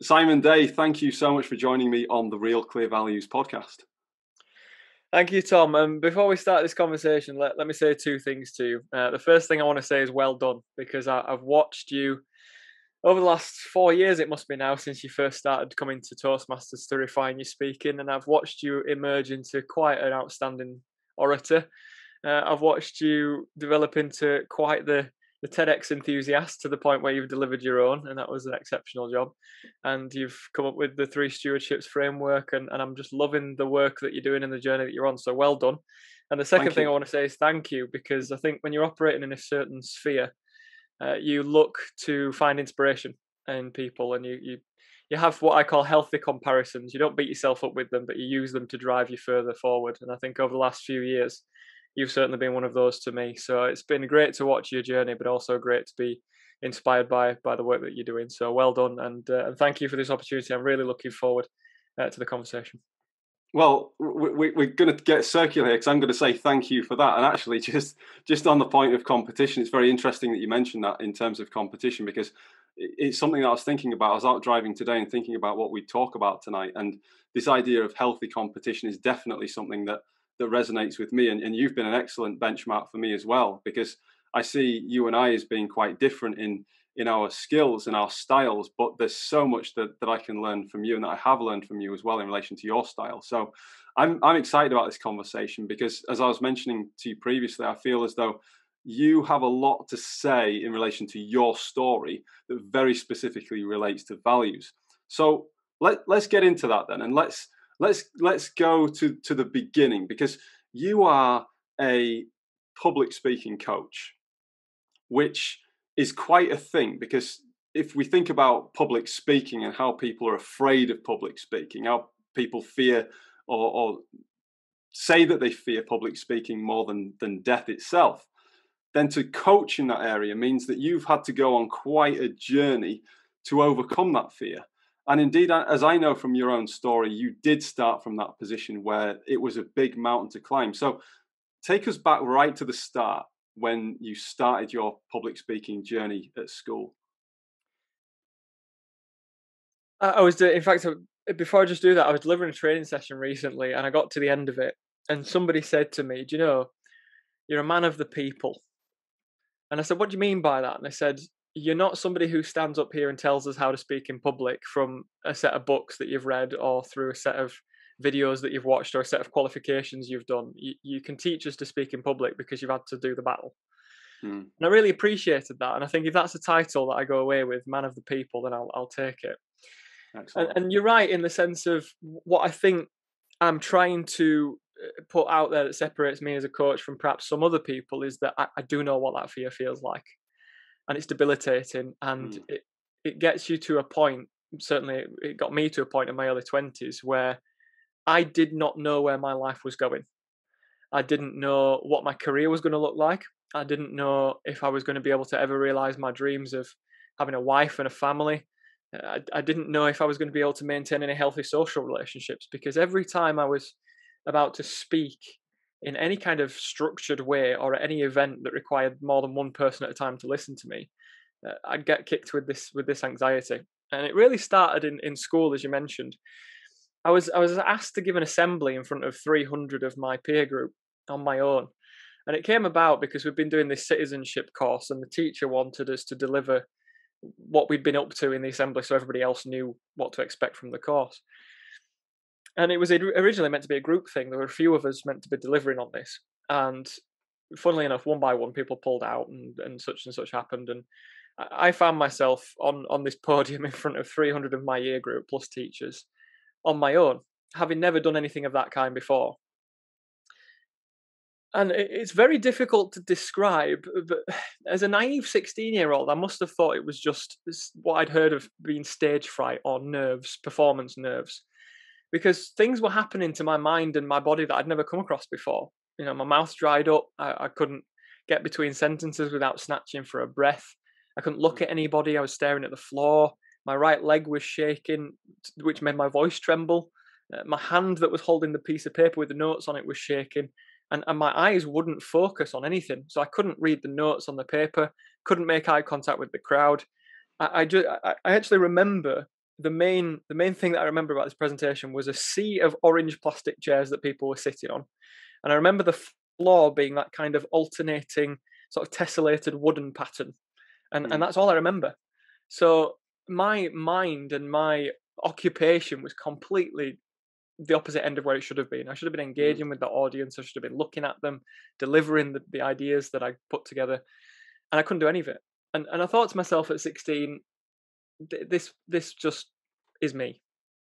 Simon Day, thank you so much for joining me on the Real Clear Values podcast. Thank you, Tom. Before we start this conversation, let me say two things to you. The first thing I want to say is well done, because I've watched you over the last 4 years, it must be now, since you first started coming to Toastmasters to refine your speaking, and I've watched you emerge into quite an outstanding orator. I've watched you develop into quite the TEDx enthusiast to the point where you've delivered your own, and that was an exceptional job. And you've come up with the three stewardships framework, and I'm just loving the work that you're doing and the journey that you're on. So well done. And the second Thank thing you. I want to say is thank you, because I think when you're operating in a certain sphere, you look to find inspiration in people, and you have what I call healthy comparisons. You don't beat yourself up with them, but you use them to drive you further forward. And I think over the last few years, you've certainly been one of those to me. So it's been great to watch your journey, but also great to be inspired by the work that you're doing. So well done, and thank you for this opportunity. I'm really looking forward to the conversation. Well, we're going to get circular here because I'm going to say thank you for that. And actually, just on the point of competition, it's very interesting that you mentioned that in terms of competition, because it's something that I was thinking about. I was out driving today and thinking about what we talk about tonight, and this idea of healthy competition is definitely something that resonates with me. And you've been an excellent benchmark for me as well, because I see you and I as being quite different in our skills and our styles, but there's so much that I can learn from you, and that I have learned from you as well in relation to your style. So I'm excited about this conversation, because as I was mentioning to you previously, I feel as though you have a lot to say in relation to your story that very specifically relates to values. So let's get into that then, and let's go to the beginning, because you are a public speaking coach, which is quite a thing. Because if we think about public speaking and how people are afraid of public speaking, how people fear or say that they fear public speaking more than death itself, then to coach in that area means that you've had to go on quite a journey to overcome that fear. And indeed, as I know from your own story, you did start from that position where it was a big mountain to climb. So take us back right to the start, when you started your public speaking journey at school. I was in fact, before I just do that, I was delivering a training session recently, and I got to the end of it, and somebody said to me, "Do you know, you're a man of the people?" And I said, "What do you mean by that?" And they said, "You're not somebody who stands up here and tells us how to speak in public from a set of books that you've read, or through a set of videos that you've watched, or a set of qualifications you've done. You can teach us to speak in public because you've had to do the battle." Hmm. And I really appreciated that. And I think if that's a title that I go away with, man of the people, then I'll take it. Excellent. And you're right in the sense of what I think I'm trying to put out there that separates me as a coach from perhaps some other people is that I do know what that fear feels like, and it's debilitating, and Hmm. it gets you to a point. Certainly, it got me to a point in my early 20s where I did not know where my life was going. I didn't know what my career was going to look like. I didn't know if I was going to be able to ever realize my dreams of having a wife and a family. I didn't know if I was going to be able to maintain any healthy social relationships, because every time I was about to speak in any kind of structured way, or at any event that required more than one person at a time to listen to me, I'd get kicked with this anxiety. And it really started in school, as you mentioned. I was asked to give an assembly in front of 300 of my peer group on my own. And it came about because we've been doing this citizenship course, and the teacher wanted us to deliver what we'd been up to in the assembly, so everybody else knew what to expect from the course. And it was originally meant to be a group thing. There were a few of us meant to be delivering on this. And funnily enough, one by one, people pulled out, and such happened. And I found myself on this podium in front of 300 of my year group plus teachers on my own, having never done anything of that kind before. And it's very difficult to describe, but as a naive 16-year-old, I must have thought it was just what I'd heard of being stage fright or nerves, performance nerves, because things were happening to my mind and my body that I'd never come across before. You know, my mouth dried up. I couldn't get between sentences without snatching for a breath. I couldn't look at anybody. I was staring at the floor. My right leg was shaking, which made my voice tremble. My hand that was holding the piece of paper with the notes on it was shaking. And my eyes wouldn't focus on anything. So I couldn't read the notes on the paper, couldn't make eye contact with the crowd. I actually remember the main thing that I remember about this presentation was a sea of orange plastic chairs that people were sitting on, and I remember the floor being that kind of alternating sort of tessellated wooden pattern, and that's all I remember. So my mind and my occupation was completely the opposite end of where it should have been. I should have been Mm. engaging with the audience. I should have been looking at them, delivering the ideas that I put together, and I couldn't do any of it. And I thought to myself at 16, this just is me.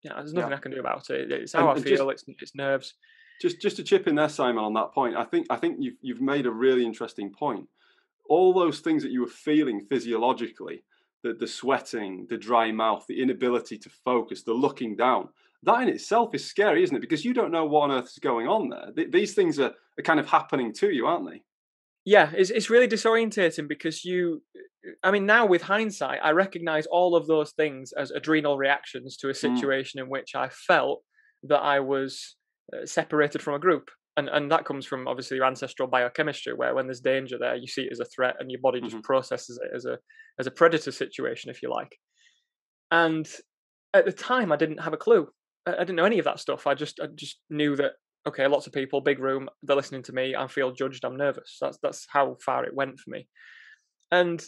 Yeah, there's Yeah. nothing I can do about it. It's how I And feel. It's nerves. just to chip in there, Simon, on that point, I think you've made a really interesting point. All those things that you were feeling physiologically, the sweating, the dry mouth, the inability to focus, the looking down, that in itself is scary, isn't it? Because you don't know what on earth is going on there. These things are kind of happening to you, aren't they? Yeah, it's really disorientating because I mean, now with hindsight, I recognize all of those things as adrenal reactions to a Mm. situation in which I felt that I was separated from a group. And that comes from obviously your ancestral biochemistry, where when there's danger there, you see it as a threat, and your body just Hmm. processes it as a predator situation, if you like. And at the time, I didn't have a clue. I didn't know any of that stuff. I just knew that okay, lots of people, big room, they're listening to me. I feel judged. I'm nervous. That's how far it went for me. And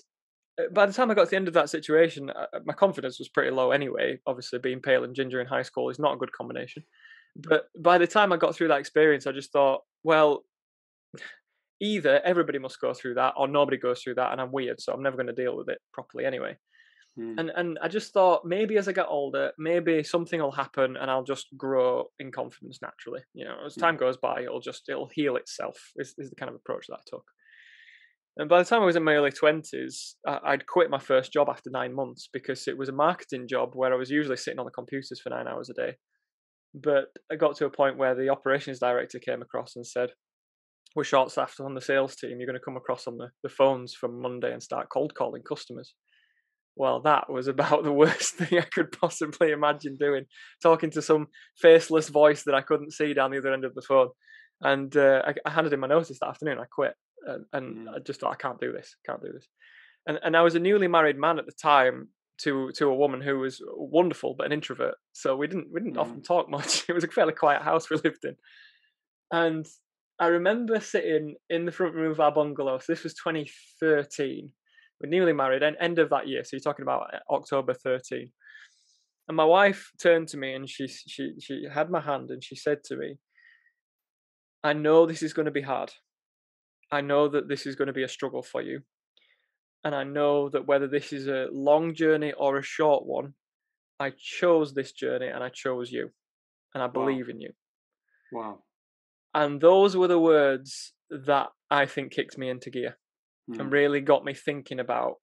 by the time I got to the end of that situation, my confidence was pretty low anyway. Obviously, being pale and ginger in high school is not a good combination. But by the time I got through that experience, I just thought, well, either everybody must go through that or nobody goes through that, and I'm weird, so I'm never going to deal with it properly anyway. Mm. And I just thought maybe as I get older, maybe something will happen and I'll just grow in confidence naturally. You know, as Yeah. time goes by, it'll heal itself. Is the kind of approach that I took. And by the time I was in my early 20s, I'd quit my first job after 9 months because it was a marketing job where I was usually sitting on the computers for 9 hours a day. But I got to a point where the operations director came across and said, we're short staffed on the sales team. You're going to come across on the phones from Monday and start cold calling customers. Well, that was about the worst thing I could possibly imagine doing, talking to some faceless voice that I couldn't see down the other end of the phone. And I handed in my notice that afternoon. I quit, and Mm. I just thought, I can't do this. Can't do this. And I was a newly married man at the time to a woman who was wonderful but an introvert. So we didn't Mm. often talk much. It was a fairly quiet house we lived in, and I remember sitting in the front room of our bungalow. So this was 2013. We're newly married, and end of that year. So you're talking about October 13. And my wife turned to me and she had my hand and she said to me, "I know this is going to be hard. I know that this is going to be a struggle for you, and I know that whether this is a long journey or a short one, I chose this journey and I chose you, and I Wow. believe in you." Wow. And those were the words that I think kicked me into gear and Mm. really got me thinking about,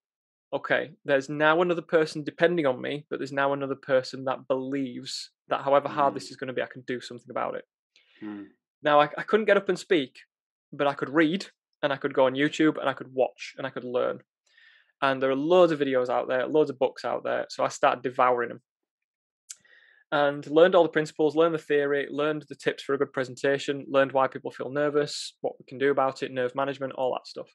okay, there's now another person depending on me, but there's now another person that believes that however hard Mm. this is going to be, I can do something about it. Mm. Now, I couldn't get up and speak, but I could read and I could go on YouTube and I could watch and I could learn. And there are loads of videos out there, loads of books out there. So I started devouring them and learned all the principles, learned the theory, learned the tips for a good presentation, learned why people feel nervous, what we can do about it, nerve management, all that stuff.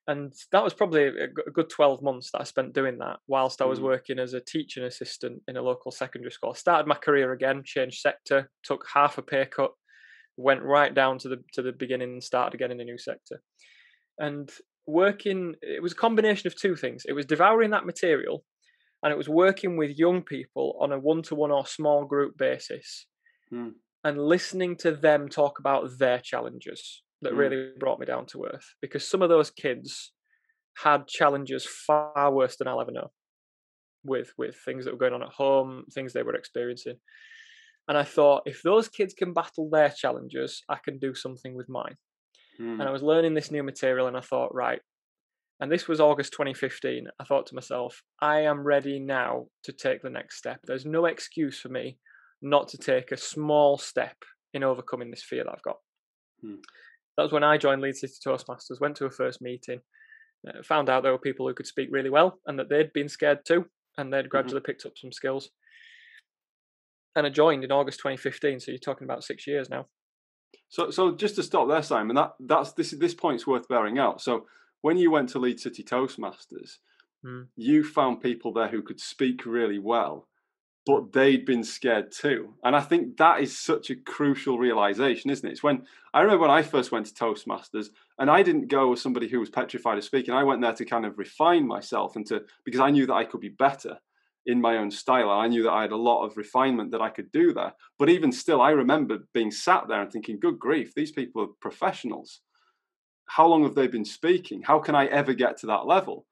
And that was probably a good 12 months that I spent doing that whilst I was Mm. working as a teaching assistant in a local secondary school. I started my career again, changed sector, took half a pay cut, went right down to the beginning and started again in a new sector. And working, it was a combination of two things. It was devouring that material and it was working with young people on a one-to-one or small group basis Mm. and listening to them talk about their challenges that Mm. really brought me down to earth, because some of those kids had challenges far worse than I'll ever know with things that were going on at home, things they were experiencing. And I thought, if those kids can battle their challenges, I can do something with mine. And Mm. I was learning this new material and I thought, right, and this was August 2015. I thought to myself, I am ready now to take the next step. There's no excuse for me not to take a small step in overcoming this fear that I've got. Mm. That was when I joined Leeds City Toastmasters, went to a first meeting, found out there were people who could speak really well and that they'd been scared too, and they'd Mhm. gradually picked up some skills. And I joined in August 2015, so you're talking about 6 years now. So just to stop there, Simon, that's this point's worth bearing out. So when you went to Leeds City Toastmasters, Mm. you found people there who could speak really well. but they'd been scared too. And I think that is such a crucial realization, isn't it? It's when I remember when I first went to Toastmasters, and I didn't go as somebody who was petrified of speaking. I went there to kind of refine myself and because I knew that I could be better in my own style. I knew that I had a lot of refinement that I could do there. But even still, I remember being sat there and thinking, good grief, these people are professionals. How long have they been speaking? How can I ever get to that level?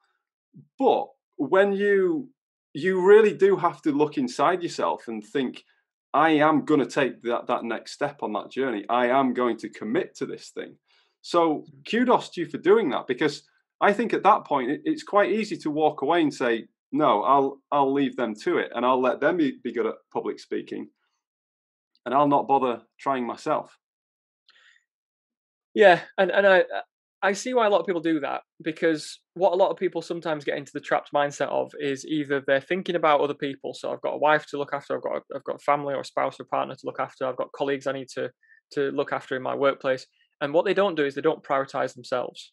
But when you really do have to look inside yourself and think, I am going to take that next step on that journey. I am going to commit to this thing. So kudos to you for doing that, because I think at that point it's quite easy to walk away and say, no, I'll leave them to it, and I'll let them be good at public speaking, and I'll not bother trying myself. Yeah, and I see why a lot of people do that, because what a lot of people sometimes get into the trapped mindset of is either they're thinking about other people. So I've got a wife to look after, I've got a family or a spouse or partner to look after, I've got colleagues I need to look after in my workplace, and what they don't do is they don't prioritize themselves.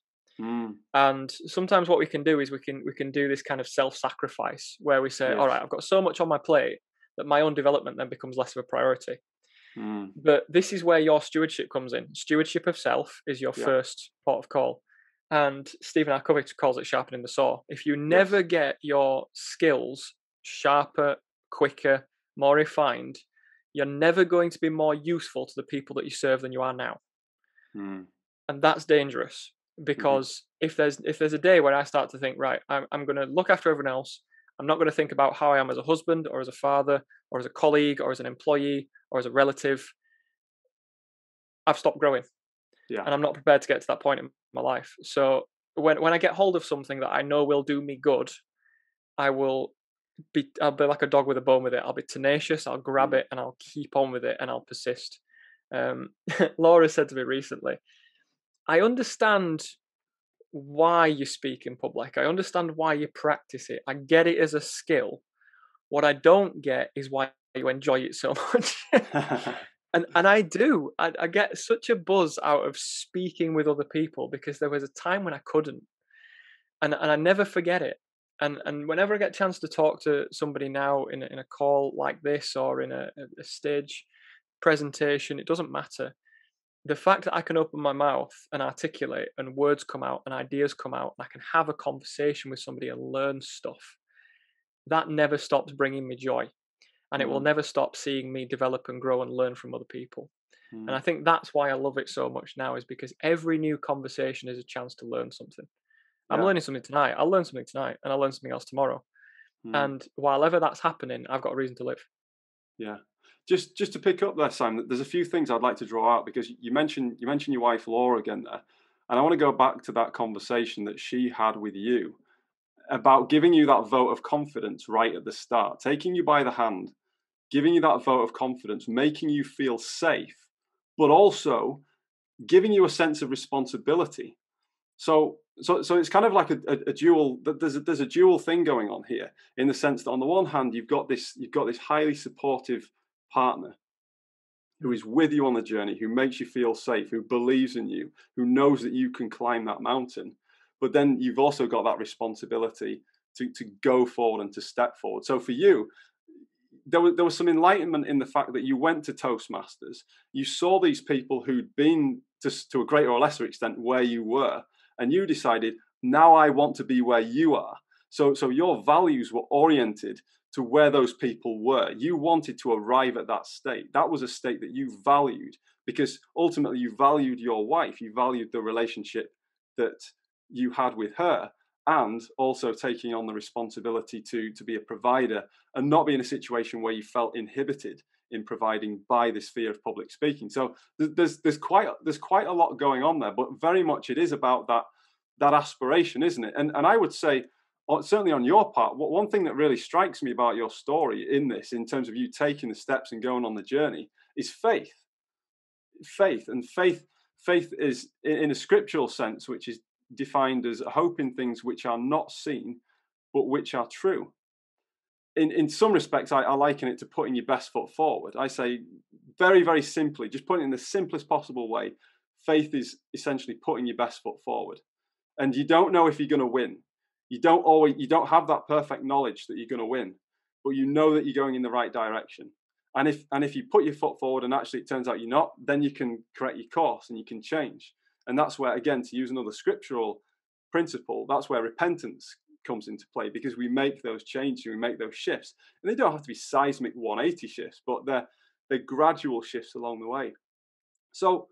And sometimes what we can do is we can do this kind of self-sacrifice where we say, Yes. all right, I've got so much on my plate that my own development then becomes less of a priority. But this is where your stewardship comes in. Stewardship of self is your first port of call. And Stephen R. Covey calls it sharpening the saw. If you never get your skills sharper, quicker, more refined, you're never going to be more useful to the people that you serve than you are now. And that's dangerous, because if there's a day where I start to think, right, I'm going to look after everyone else, I'm not going to think about how I am as a husband or as a father or as a colleague or as an employee or as a relative, I've stopped growing. And I'm not prepared to get to that point in my life. So when I get hold of something that I know will do me good, I'll be like a dog with a bone with it. I'll be tenacious, I'll grab it, and I'll keep on with it, and I'll persist. Laura said to me recently, I understand why you speak in public. I understand why you practice it. I get it as a skill. What I don't get is why you enjoy it so much. And I do. I get such a buzz out of speaking with other people, because there was a time when I couldn't. And I never forget it. And whenever I get a chance to talk to somebody now in a call like this, or in a stage presentation, it doesn't matter. The fact that I can open my mouth and articulate, and words come out and ideas come out, and I can have a conversation with somebody and learn stuff, that never stops bringing me joy. And it will never stop seeing me develop and grow and learn from other people. And I think that's why I love it so much now, is because every new conversation is a chance to learn something. I'm learning something tonight, I'll learn something tonight, and I'll learn something else tomorrow. And while ever that's happening, I've got a reason to live. Yeah. Just to pick up there, Sam, there's a few things I'd like to draw out, because you mentioned your wife Laura again there, and I want to go back to that conversation that she had with you about giving you that vote of confidence right at the start, taking you by the hand, giving you that vote of confidence, making you feel safe, but also giving you a sense of responsibility. So it's kind of like a dual. There's a dual thing going on here, in the sense that on the one hand you've got this highly supportive partner who is with you on the journey, who makes you feel safe, who believes in you, who knows that you can climb that mountain. But then you've also got that responsibility to go forward and to step forward. So for you, there was some enlightenment in the fact that you went to Toastmasters. You saw these people who'd been to a greater or lesser extent where you were, and you decided, now I want to be where you are. So your values were oriented to where those people were. You wanted to arrive at that state. That was a state that you valued, because ultimately you valued your wife. You valued the relationship that you had with her, and also taking on the responsibility to be a provider, and not be in a situation where you felt inhibited in providing by this fear of public speaking. So there's quite a lot going on there, but very much it is about that aspiration, isn't it? And I would say, certainly on your part, one thing that really strikes me about your story in terms of you taking the steps and going on the journey, is faith. Faith is, in a scriptural sense, which is defined as hope in things which are not seen, but which are true. In some respects, I liken it to putting your best foot forward. I say, very, very simply, just putting it in the simplest possible way, faith is essentially putting your best foot forward. And you don't know if you're going to win. You don't have that perfect knowledge that you're going to win, but you know that you're going in the right direction. And if you put your foot forward and actually it turns out you're not, then you can correct your course and you can change. And that's where, again, to use another scriptural principle, that's where repentance comes into play, because we make those changes, we make those shifts. And they don't have to be seismic 180 shifts, but they're gradual shifts along the way. So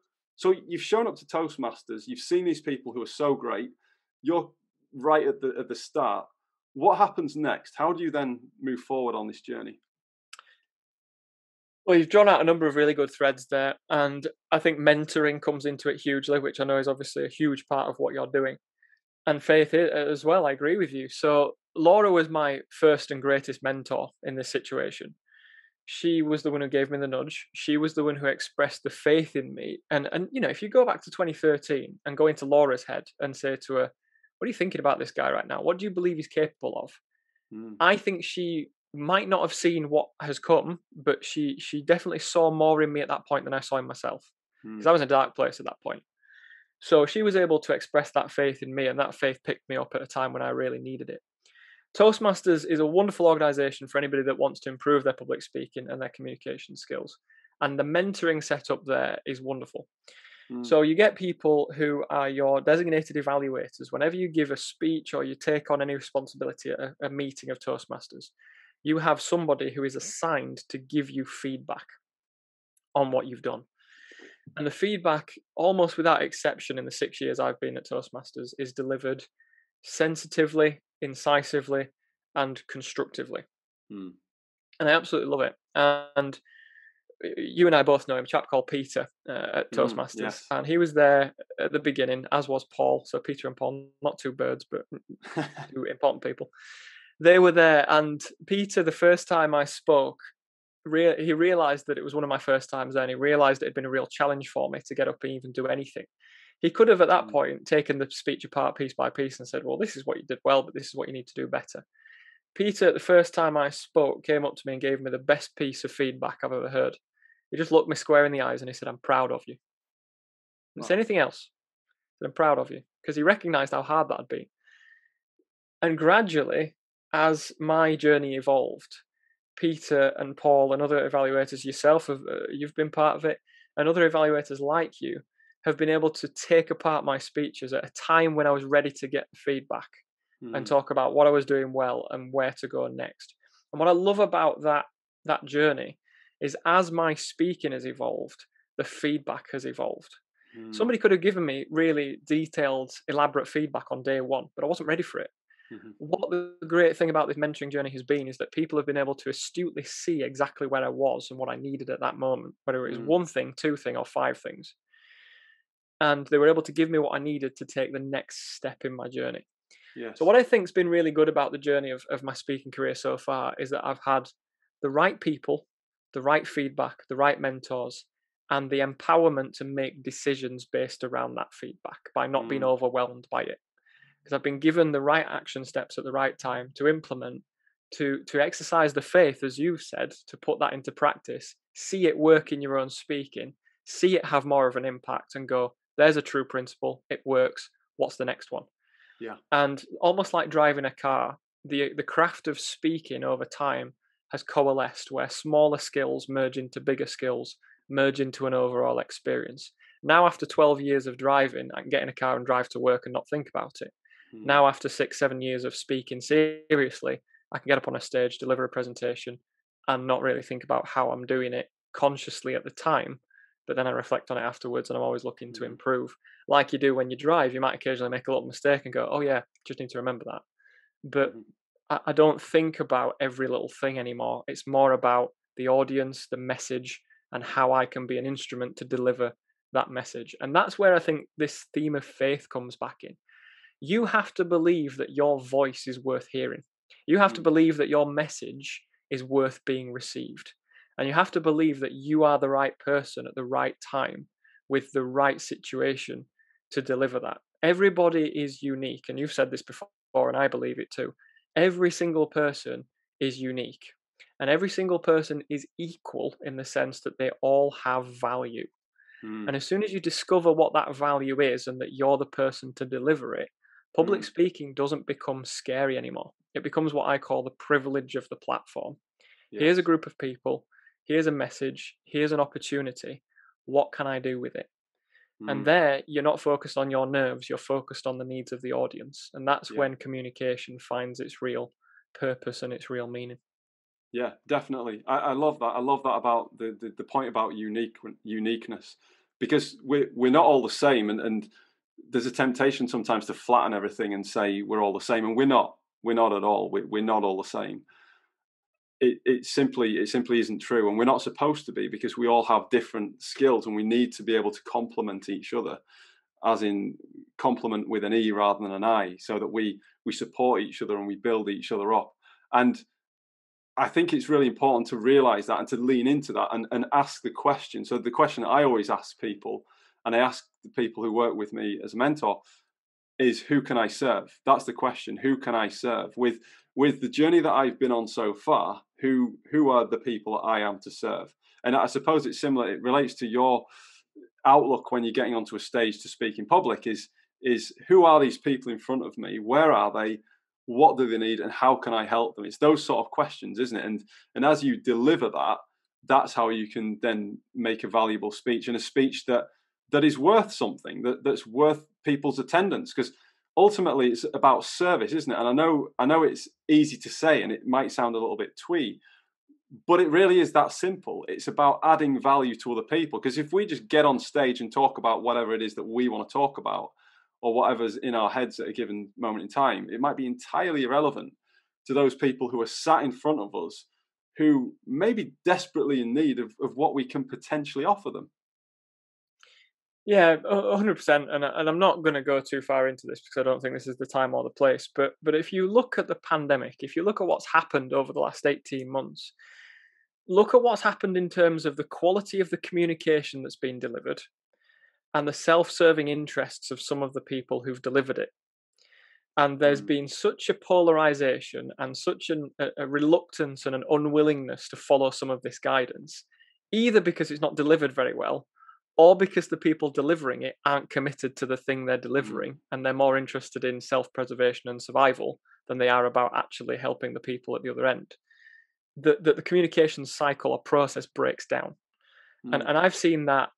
you've shown up to Toastmasters, you've seen these people who are so great, you're right at the start. What happens next? How do you then move forward on this journey? Well, you've drawn out a number of really good threads there, and I think mentoring comes into it hugely, which I know is obviously a huge part of what you're doing, and faith as well. I agree with you. So Laura was my first and greatest mentor in this situation. She was the one who gave me the nudge. She was the one who expressed the faith in me. And if you go back to 2013 and go into Laura's head and say to her, "What are you thinking about this guy right now? What do you believe he's capable of?" I think she might not have seen what has come, but she definitely saw more in me at that point than I saw in myself, because I was in a dark place at that point. So she was able to express that faith in me, and that faith picked me up at a time when I really needed it. Toastmasters is a wonderful organization for anybody that wants to improve their public speaking and their communication skills. And the mentoring setup there is wonderful. So you get people who are your designated evaluators. Whenever you give a speech or you take on any responsibility at a meeting of Toastmasters, you have somebody who is assigned to give you feedback on what you've done. And the feedback, almost without exception in the 6 years I've been at Toastmasters, is delivered sensitively, incisively, and constructively. And I absolutely love it. And you and I both know him, a chap called Peter at Toastmasters. Yes. And he was there at the beginning, as was Paul. So Peter and Paul, not two birds, but two important people. They were there. And Peter, the first time I spoke, he realized that it was one of my first times there, and he realized it had been a real challenge for me to get up and even do anything. He could have at that point taken the speech apart piece by piece and said, "Well, this is what you did well, but this is what you need to do better." Peter, the first time I spoke, came up to me and gave me the best piece of feedback I've ever heard. He just looked me square in the eyes and he said, "I'm proud of you." Didn't say anything else. He said, "I'm proud of you," because he recognized how hard that had been. And gradually, as my journey evolved, Peter and Paul and other evaluators, yourself, you've been part of it, and other evaluators like you have been able to take apart my speeches at a time when I was ready to get feedback and talk about what I was doing well and where to go next. And what I love about that journey is, as my speaking has evolved, the feedback has evolved. Somebody could have given me really detailed, elaborate feedback on day one, but I wasn't ready for it. What the great thing about this mentoring journey has been is that people have been able to astutely see exactly where I was and what I needed at that moment, whether it was one thing, two things, or five things. And they were able to give me what I needed to take the next step in my journey. Yes. So what I think's been really good about the journey of my speaking career so far is that I've had the right people, the right feedback, the right mentors, and the empowerment to make decisions based around that feedback by not being overwhelmed by it. Because I've been given the right action steps at the right time to implement, to exercise the faith, as you've said, to put that into practice, see it work in your own speaking, see it have more of an impact, and go, "There's a true principle, it works, what's the next one?" Yeah. And almost like driving a car, the craft of speaking over time has coalesced, where smaller skills merge into bigger skills, merge into an overall experience. Now, after 12 years of driving, I can get in a car and drive to work and not think about it. Now, after 6-7 years of speaking seriously, I can get up on a stage, deliver a presentation, and not really think about how I'm doing it consciously at the time. But then I reflect on it afterwards, and I'm always looking to improve. Like you do when you drive, you might occasionally make a little mistake and go, "Oh yeah, just need to remember that." But I don't think about every little thing anymore. It's more about the audience, the message, and how I can be an instrument to deliver that message. And that's where I think this theme of faith comes back in. You have to believe that your voice is worth hearing. You have to believe that your message is worth being received. And you have to believe that you are the right person at the right time with the right situation to deliver that. Everybody is unique. And you've said this before, and I believe it too. Every single person is unique. And every single person is equal in the sense that they all have value. And as soon as you discover what that value is and that you're the person to deliver it, public speaking doesn't become scary anymore. It becomes what I call the privilege of the platform. Here's a Yes. group of people, here's a message, here's an opportunity. What can I do with it? And Mm. there, you're not focused on your nerves, you're focused on the needs of the audience. And that's Yeah. when communication finds its real purpose and its real meaning. Yeah, definitely. I love that. I love that about the point about uniqueness, because we're not all the same, and there's a temptation sometimes to flatten everything and say we're all the same, and we're not. We're not at all. We're not all the same. It simply isn't true, and we're not supposed to be, because we all have different skills, and we need to be able to complement each other, as in complement with an E rather than an I, so that we support each other and we build each other up. And I think it's really important to realize that and to lean into that, and ask the question. So the question I always ask people, and I ask the people who work with me as a mentor, is who can I serve? That's the question. Who can I serve? With the journey that I've been on so far, who are the people that I am to serve? And I suppose it's similar. It relates to your outlook when you're getting onto a stage to speak in public. Is who are these people in front of me? Where are they? What do they need? And how can I help them? It's those sort of questions, isn't it? And as you deliver that, that's how you can then make a valuable speech, and a speech that is worth something, that's worth people's attendance, because ultimately it's about service, isn't it? And I know it's easy to say, and it might sound a little bit twee, but it really is that simple. It's about adding value to other people, because if we just get on stage and talk about whatever it is that we want to talk about, or whatever's in our heads at a given moment in time, it might be entirely irrelevant to those people who are sat in front of us, who may be desperately in need of what we can potentially offer them. Yeah, 100%. And I'm not going to go too far into this because I don't think this is the time or the place. But if you look at the pandemic, if you look at what's happened over the last 18 months, look at what's happened in terms of the quality of the communication that's been delivered and the self-serving interests of some of the people who've delivered it. And there's Mm, been such a polarization and such a reluctance and an unwillingness to follow some of this guidance, either because it's not delivered very well, or because the people delivering it aren't committed to the thing they're mm, delivering, and they're more interested in self-preservation and survival than they are about actually helping the people at the other end. That the communication cycle or process breaks down. And, mm, and I've seen that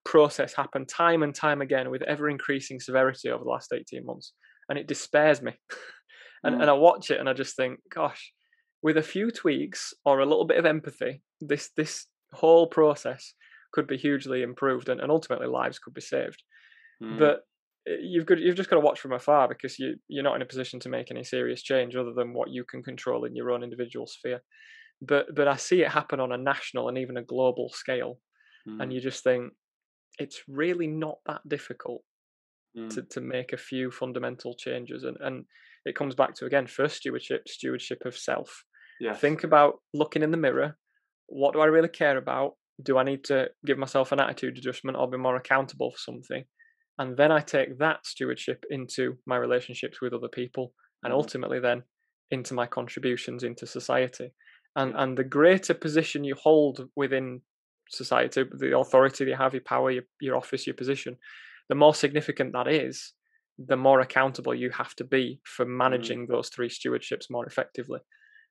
process happen time and time again with ever increasing severity over the last 18 months. And it despairs me. And mm, I watch it and I just think, gosh, with a few tweaks or a little bit of empathy, this whole process could be hugely improved, and ultimately lives could be saved. mm. But you've just got to watch from afar, because you're not in a position to make any serious change other than what you can control in your own individual sphere. But I see it happen on a national and even a global scale, and Mm, you just think it's really not that difficult mm. to make a few fundamental changes. And it comes back to, again, first stewardship of self. Yes. Think about looking in the mirror. What do I really care about? Do I need to give myself an attitude adjustment or be more accountable for something? And then I take that stewardship into my relationships with other people, and Mm, ultimately then into my contributions into society. and yeah. and the greater position you hold within society, the authority that you have, your power, your office, your position, the more significant that is, the more accountable you have to be for Mm, managing those three stewardships more effectively.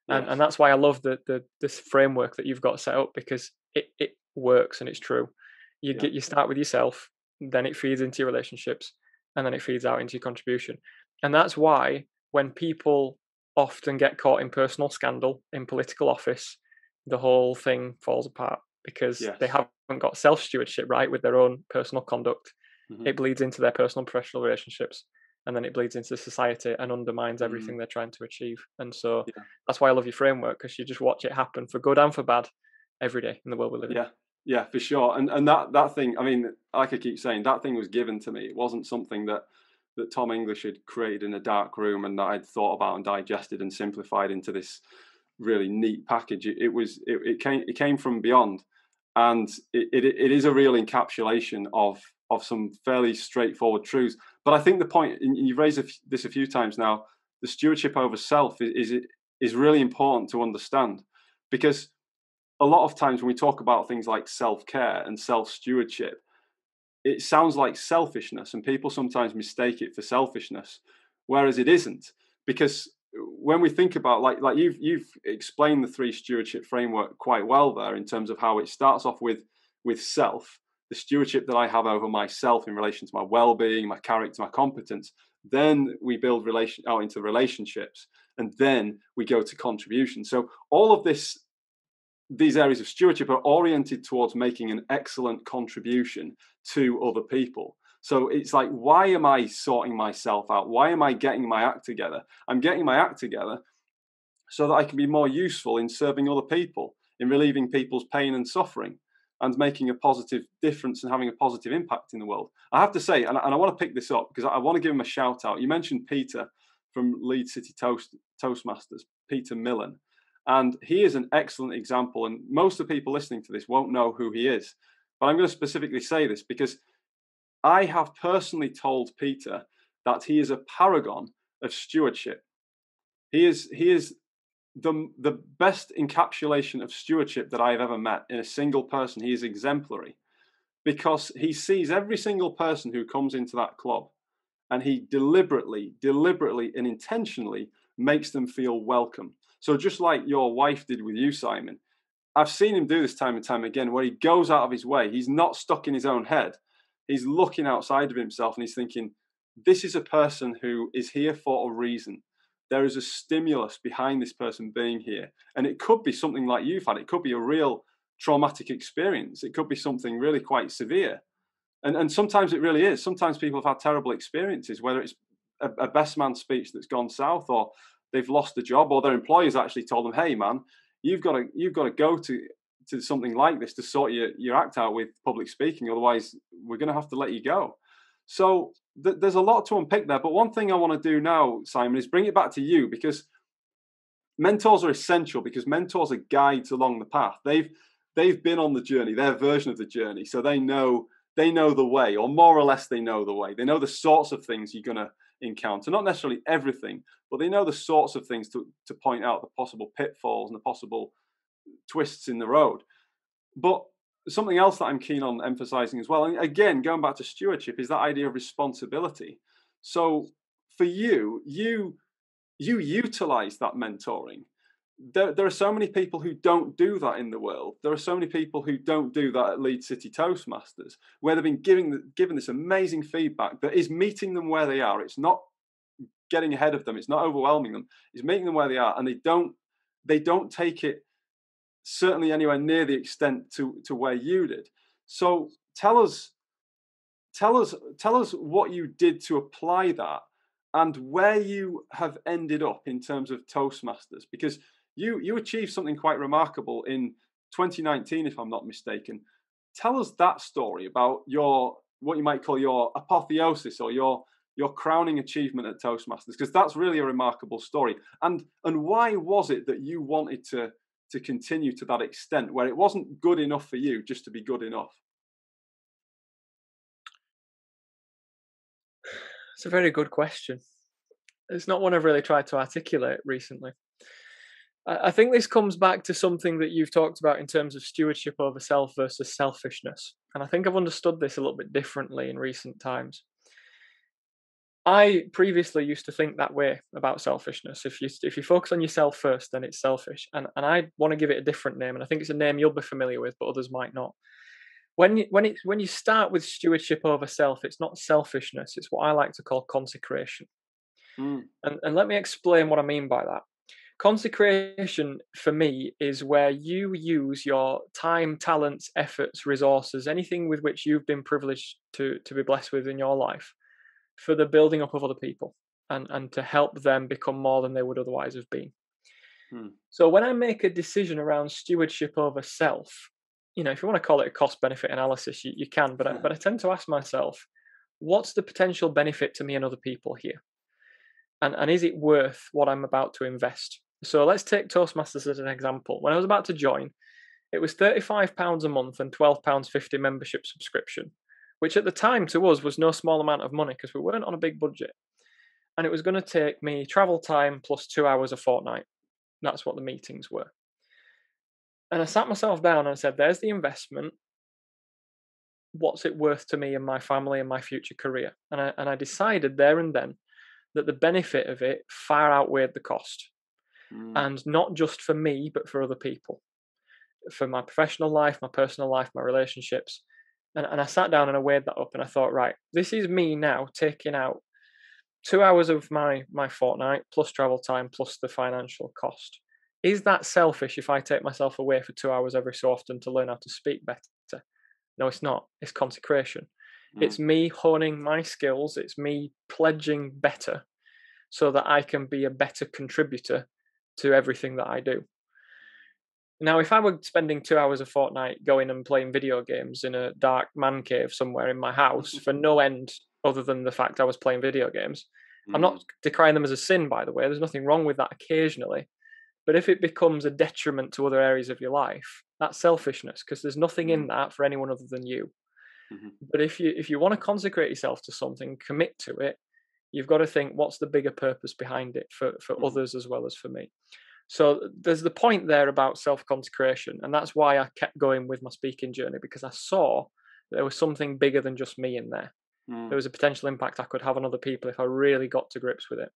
And yes. that's why I love the this framework that you've got set up, because it works and it's true. Yeah. You start with yourself, then it feeds into your relationships, and then it feeds out into your contribution. And that's why when people often get caught in personal scandal in political office, the whole thing falls apart, because they Yes. haven't got self stewardship right with their own personal conduct. Hmm. It bleeds into their personal and professional relationships, and then it bleeds into society and undermines Mm, everything they're trying to achieve. And so yeah. that's why I love your framework, because you just watch it happen for good and for bad every day in the world we live in. Yeah. Yeah, for sure. And that thing, I mean, like I keep saying, that thing was given to me. It wasn't something that Tom English had created in a dark room and that I'd thought about and digested and simplified into this really neat package. It came from beyond, and it is a real encapsulation of some fairly straightforward truths. But I think the point, and you've raised this a few times now, the stewardship over self is really important to understand, because a lot of times when we talk about things like self-care and self-stewardship, it sounds like selfishness, and people sometimes mistake it for selfishness, whereas it isn't. Because when we think about like you've explained the three stewardship framework quite well there in terms of how it starts off with self, the stewardship that I have over myself in relation to my well-being, my character, my competence. Then we build out into relationships, and then we go to contribution. So all of these areas of stewardship are oriented towards making an excellent contribution to other people. So it's like, why am I sorting myself out? Why am I getting my act together? I'm getting my act together so that I can be more useful in serving other people, in relieving people's pain and suffering, and making a positive difference and having a positive impact in the world. I have to say, and I want to pick this up because I want to give him a shout out. You mentioned Peter from Leeds City Toastmasters, Peter Millen. And he is an excellent example. And most of the people listening to this won't know who he is. But I'm going to specifically say this because I have personally told Peter that he is a paragon of stewardship. He is the best encapsulation of stewardship that I have ever met in a single person. He is exemplary because he sees every single person who comes into that club, and he deliberately and intentionally makes them feel welcome. So just like your wife did with you, Simon, I've seen him do this time and time again, where he goes out of his way. He's not stuck in his own head. He's looking outside of himself and he's thinking, this is a person who is here for a reason. There is a stimulus behind this person being here. And it could be something like you've had. It could be a real traumatic experience. It could be something really quite severe. And sometimes it really is. Sometimes people have had terrible experiences, whether it's a best man speech that's gone south, or they've lost a job, or their employers actually told them, hey man, you've got to go to something like this to sort your act out with public speaking. Otherwise, we're going to have to let you go. So there's a lot to unpick there. But one thing I want to do now, Simon, is bring it back to you, because mentors are essential, because mentors are guides along the path. They've been on the journey, their version of the journey. So they know the way, or more or less they know the way. They know the sorts of things you're going to encounter, not necessarily everything, but they know the sorts of things to point out the possible pitfalls and the possible twists in the road. But something else that I'm keen on emphasizing as well, and again, going back to stewardship, is that idea of responsibility. So for you utilize that mentoring. There are so many people who don't do that in the world. There are so many people who don't do that at Leeds City Toastmasters, where they've been given this amazing feedback that is meeting them where they are. It's not getting ahead of them. It's not overwhelming them. It's meeting them where they are, and they don't take it certainly anywhere near the extent to where you did. So tell us what you did to apply that, and where you have ended up in terms of Toastmasters, because you achieved something quite remarkable in 2019, if I'm not mistaken. Tell us that story about what you might call your apotheosis, or your crowning achievement at Toastmasters, because that's really a remarkable story. And why was it that you wanted to continue to that extent, where it wasn't good enough for you just to be good enough? It's a very good question. It's not one I've really tried to articulate recently. I think this comes back to something that you've talked about in terms of stewardship over self versus selfishness. And I think I've understood this a little bit differently in recent times. I previously used to think that way about selfishness. If you focus on yourself first, then it's selfish. And I want to give it a different name, and I think it's a name you'll be familiar with, but others might not. When you start with stewardship over self, it's not selfishness. It's what I like to call consecration. And let me explain what I mean by that. Consecration for me is where you use your time, talents, efforts, resources, anything with which you've been privileged to be blessed with in your life, for the building up of other people, and to help them become more than they would otherwise have been. So when I make a decision around stewardship over self, if you want to call it a cost-benefit analysis, you can, but I tend to ask myself, what's the potential benefit to me and other people here? And is it worth what I'm about to invest? So let's take Toastmasters as an example. When I was about to join, it was £35 a month and £12.50 membership subscription, which at the time to us was no small amount of money because we weren't on a big budget. And it was going to take me travel time plus 2 hours a fortnight. That's what the meetings were. And I sat myself down and I said, there's the investment. What's it worth to me and my family and my future career? And I decided there and then that the benefit of it far outweighed the cost. Mm. And not just for me, but for other people, for my professional life, my personal life, my relationships. And I sat down and I weighed that up and I thought, right, this is me now taking out 2 hours of my fortnight plus travel time plus the financial cost. Is that selfish if I take myself away for 2 hours every so often to learn how to speak better? No, it's not. It's consecration. Mm. It's me honing my skills. It's me pledging better so that I can be a better contributor to everything that I do. Now, if I were spending 2 hours a fortnight going and playing video games in a dark man cave somewhere in my house for no end other than the fact I was playing video games, I'm Mm. not decrying them as a sin, by the way. There's nothing wrong with that occasionally. But if it becomes a detriment to other areas of your life, that's selfishness because there's nothing in Mm. that for anyone other than you. Mhm. But if you want to consecrate yourself to something, commit to it, you've got to think what's the bigger purpose behind it for Mhm. others as well as for me. So there's the point there about self-consecration, and that's why I kept going with my speaking journey because I saw there was something bigger than just me in there. There Mm. was a potential impact I could have on other people if I really got to grips with it.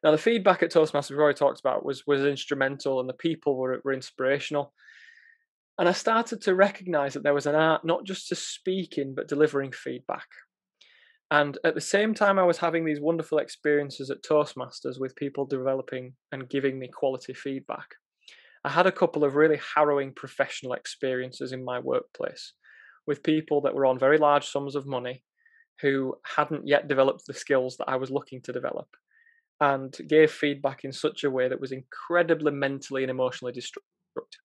Now, the feedback at Toastmasters we've already talked about was instrumental, and the people were inspirational. And I started to recognize that there was an art not just to speaking, but delivering feedback. And at the same time, I was having these wonderful experiences at Toastmasters with people developing and giving me quality feedback. I had a couple of really harrowing professional experiences in my workplace with people that were on very large sums of money who hadn't yet developed the skills that I was looking to develop and gave feedback in such a way that was incredibly mentally and emotionally destructive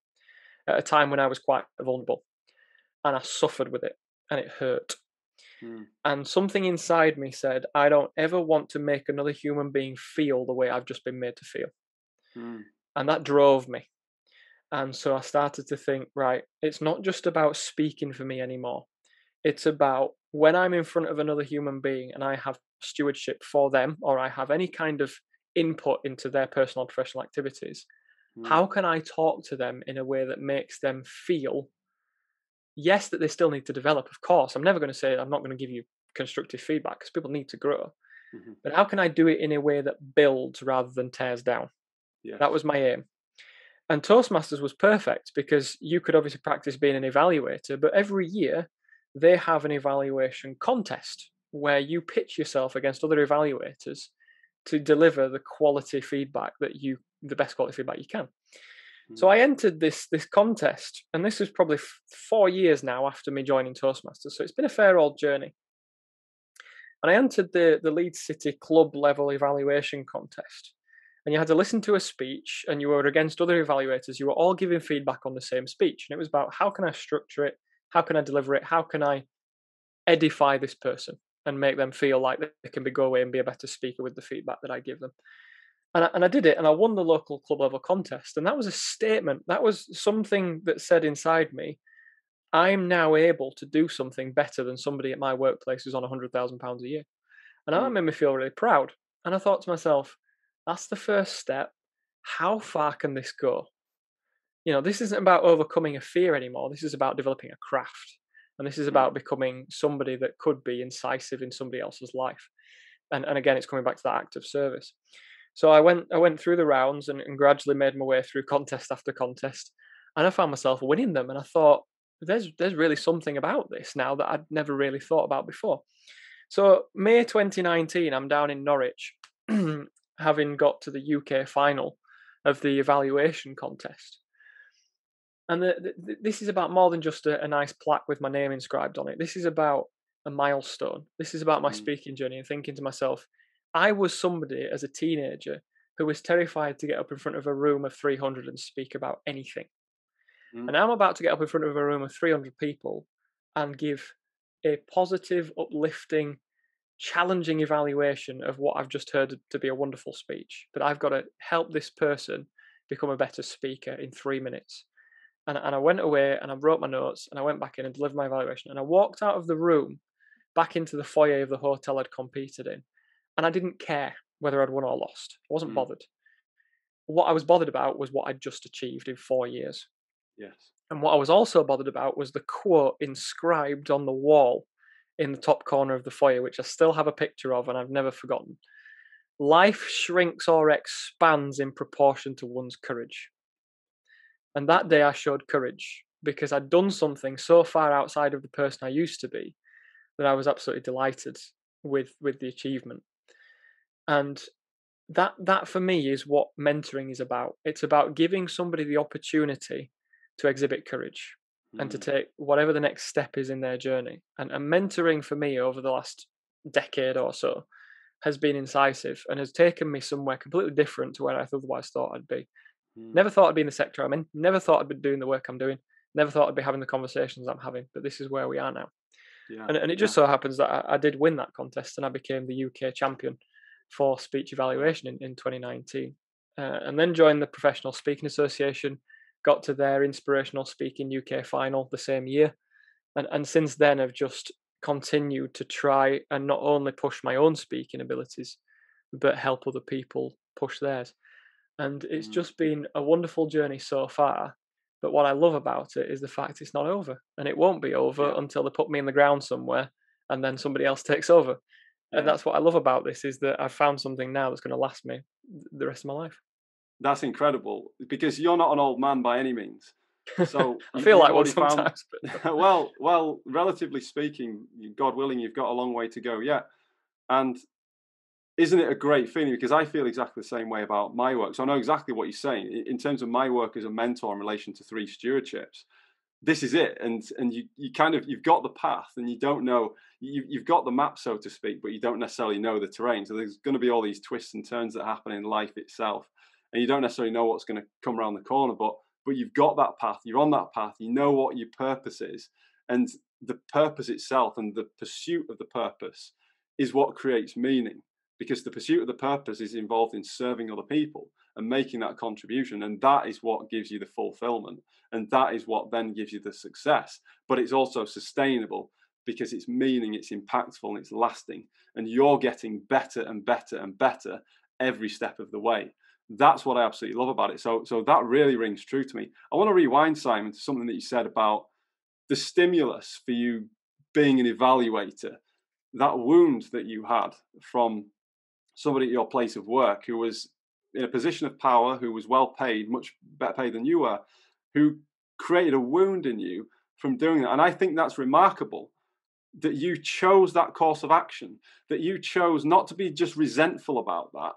at a time when I was quite vulnerable and I suffered with it and it hurt. Mm. And something inside me said, I don't ever want to make another human being feel the way I've just been made to feel. Mm. And that drove me. And so I started to think, right, it's not just about speaking for me anymore. It's about when I'm in front of another human being and I have stewardship for them or I have any kind of input into their personal and professional activities, Mm. how can I talk to them in a way that makes them feel, yes, that they still need to develop, of course. I'm never going to say I'm not going to give you constructive feedback because people need to grow. Mhm. But how can I do it in a way that builds rather than tears down? Yes. That was my aim. And Toastmasters was perfect because you could obviously practice being an evaluator, but every year they have an evaluation contest where you pitch yourself against other evaluators to deliver the quality feedback the best quality feedback you can. So Mm. I entered this contest, and this was probably 4 years now after me joining Toastmasters. So it's been a fair old journey. And I entered the Leeds City club level evaluation contest. And you had to listen to a speech, and you were against other evaluators. You were all giving feedback on the same speech. And it was about how can I structure it? How can I deliver it? How can I edify this person and make them feel like they can go away and be a better speaker with the feedback that I give them? And I did it, and I won the local club level contest. And that was a statement. That was something that said inside me, I'm now able to do something better than somebody at my workplace who's on £100,000 a year. And that Mm. made me feel really proud. And I thought to myself, that's the first step. How far can this go? This isn't about overcoming a fear anymore. This is about developing a craft. And this is Mm. about becoming somebody that could be incisive in somebody else's life. And again, it's coming back to that act of service. So I went through the rounds and gradually made my way through contest after contest. And I found myself winning them. And I thought, there's really something about this now that I'd never really thought about before. So May 2019, I'm down in Norwich, having got to the UK final of the evaluation contest. And this is about more than just a nice plaque with my name inscribed on it. This is about a milestone. This is about my Mm. speaking journey and thinking to myself, I was somebody as a teenager who was terrified to get up in front of a room of 300 and speak about anything. Mm. And I'm about to get up in front of a room of 300 people and give a positive, uplifting, challenging evaluation of what I've just heard to be a wonderful speech. But I've got to help this person become a better speaker in 3 minutes. And I went away and I wrote my notes and I went back in and delivered my evaluation. And I walked out of the room back into the foyer of the hotel I'd competed in. And I didn't care whether I'd won or lost. I wasn't Mm. bothered. What I was bothered about was what I'd just achieved in 4 years. Yes. And what I was also bothered about was the quote inscribed on the wall in the top corner of the foyer, which I still have a picture of and I've never forgotten. Life shrinks or expands in proportion to one's courage. And that day I showed courage because I'd done something so far outside of the person I used to be that I was absolutely delighted with the achievement. And that for me is what mentoring is about. It's about giving somebody the opportunity to exhibit courage and to take whatever the next step is in their journey. And mentoring for me over the last decade or so has been incisive and has taken me somewhere completely different to where I otherwise thought I'd be. Never thought I'd be in the sector I'm in. Never thought I'd be doing the work I'm doing. Never thought I'd be having the conversations I'm having. But this is where we are now. Yeah, And it just so happens that I did win that contest and I became the UK champion for speech evaluation in 2019. And then joined the Professional Speaking Association, got to their Inspirational Speaking UK final the same year. And since then, I've just continued to try and not only push my own speaking abilities, but help other people push theirs. And it's just been a wonderful journey so far. But what I love about it is the fact it's not over, and it won't be over until they put me in the ground somewhere and then somebody else takes over. And that's what I love about this, is that I've found something now that's going to last me the rest of my life. That's incredible, because you're not an old man by any means. So I feel like one found, sometimes. well, relatively speaking, God willing, you've got a long way to go yet. And isn't it a great feeling? Because I feel exactly the same way about my work. So I know exactly what you're saying in terms of my work as a mentor in relation to 3 stewardships. This is it, and you kind of, you've got the path, and you don't know, you've got the map, so to speak, but you don't necessarily know the terrain. So there's going to be all these twists and turns that happen in life itself, and you don't necessarily know what's going to come around the corner. But you've got that path. You're on that path. You know what your purpose is, and the purpose itself and the pursuit of the purpose is what creates meaning. Because the pursuit of the purpose is involved in serving other people and making that contribution. And that is what gives you the fulfillment. And that is what then gives you the success. But it's also sustainable because it's meaning, it's impactful, and it's lasting. And you're getting better and better and better every step of the way. That's what I absolutely love about it. So that really rings true to me. I want to rewind, Simon, to something that you said about the stimulus for you being an evaluator. That wound that you had from somebody at your place of work who was in a position of power, who was well paid, much better paid than you were, who created a wound in you from doing that. And I think that's remarkable, that you chose that course of action, that you chose not to be just resentful about that